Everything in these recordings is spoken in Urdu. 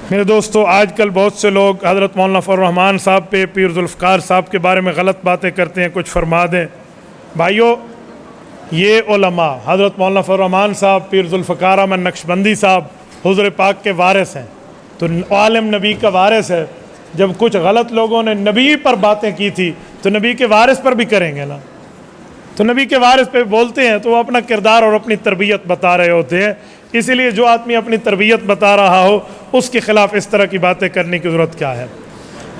میرے دوستو، آج کل بہت سے لوگ حضرت مولانا فضل الرحمان صاحب پہ، پیر ذوالفقار صاحب کے بارے میں غلط باتیں کرتے ہیں، کچھ فرما دیں۔ بھائیو، یہ علماء حضرت مولانا فضل الرحمان صاحب، پیر ذوالفقار احمد نقشبندی صاحب حضور پاک کے وارث ہیں، تو عالم نبی کا وارث ہے۔ جب کچھ غلط لوگوں نے نبی پر باتیں کی تھی تو نبی کے وارث پر بھی کریں گے نا، تو نبی کے وارث پہ بولتے ہیں تو وہ اپنا کردار اور اپنی تربیت بتا رہے ہوتے ہیں۔ اسی لیے جو آدمی اپنی تربیت بتا رہا ہو اس کے خلاف اس طرح کی باتیں کرنے کی ضرورت کیا ہے؟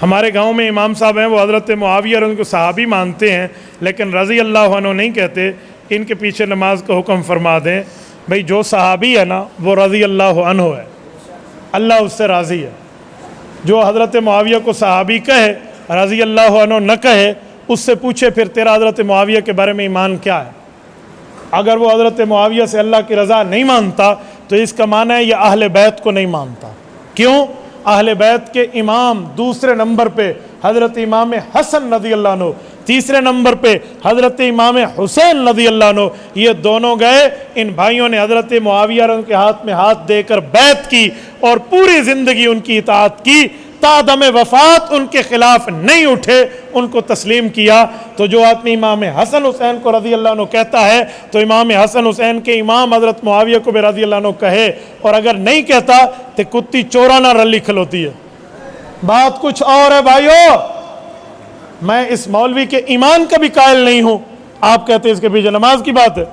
ہمارے گاؤں میں امام صاحب ہیں، وہ حضرت معاویہ اور ان کو صحابی مانتے ہیں، لیکن رضی اللہ عنہ نہیں کہتے۔ ان کے پیچھے نماز کا حکم فرما دیں۔ بھئی جو صحابی ہے نا وہ رضی اللہ عنہ ہے، اللہ اس سے راضی ہے۔ جو حضرت معاویہ کو صحابی کہے، رضی اللہ عنہ نہ کہے، اس سے پوچھے پھر تیرا حضرت معاویہ کے بارے میں ایمان کیا ہے؟ اگر وہ حضرت معاویہ سے اللہ کی رضا نہیں مانتا تو اس کا معنی ہے یہ اہل بیت کو نہیں مانتا۔ کیوں؟ اہل بیت کے امام دوسرے نمبر پہ حضرت امام حسن رضی اللہ عنہ، تیسرے نمبر پہ حضرت امام حسین رضی اللہ عنہ، یہ دونوں گئے۔ ان بھائیوں نے حضرت معاویہ کے ہاتھ میں ہاتھ دے کر بیعت کی اور پوری زندگی ان کی اطاعت کی، تا دم وفات ان کے خلاف نہیں اٹھے، ان کو تسلیم کیا۔ تو جو آدمی امام حسن حسین کو رضی اللہ عنہ کہتا ہے تو امام حسن حسین کے امام حضرت معاویہ کو بھی رضی اللہ عنہ کہے، اور اگر نہیں کہتا تو کتی چورانہ رلی کھلوتی ہے۔ بات کچھ اور ہے بھائیو، میں اس مولوی کے ایمان کا بھی قائل نہیں ہوں، آپ کہتے ہیں اس کے پیچھے نماز کی بات ہے،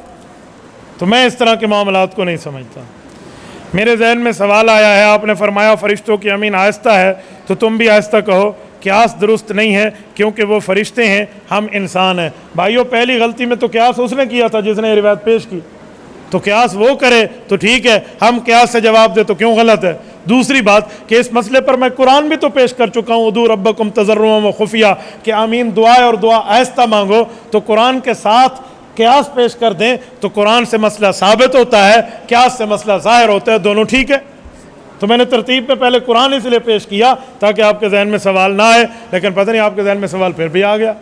تو میں اس طرح کے معاملات کو نہیں سمجھتا۔ میرے ذہن میں سوال آیا ہے، آپ نے فرمایا فرشتوں کی امین آہستہ ہے، تو تم بھی آہستہ کہو۔ قیاس درست نہیں ہے کیونکہ وہ فرشتے ہیں، ہم انسان ہیں۔ بھائیو، پہلی غلطی میں تو قیاس اس نے کیا تھا جس نے یہ روایت پیش کی، تو قیاس وہ کرے تو ٹھیک ہے، ہم قیاس سے جواب دے تو کیوں غلط ہے؟ دوسری بات کہ اس مسئلے پر میں قرآن بھی تو پیش کر چکا ہوں، ادعوا ربکم تضرعا وخفیا، کہ آمین دعا ہے اور دعا آہستہ مانگو، تو قرآن کے ساتھ قیاس پیش کر دیں تو قرآن سے مسئلہ ثابت ہوتا ہے، قیاس سے مسئلہ ظاہر ہوتا ہے، دونوں ٹھیک ہے۔ تو میں نے ترتیب میں پہلے قرآن اس لیے پیش کیا تاکہ آپ کے ذہن میں سوال نہ آئے، لیکن پتہ نہیں آپ کے ذہن میں سوال پھر بھی آ گیا۔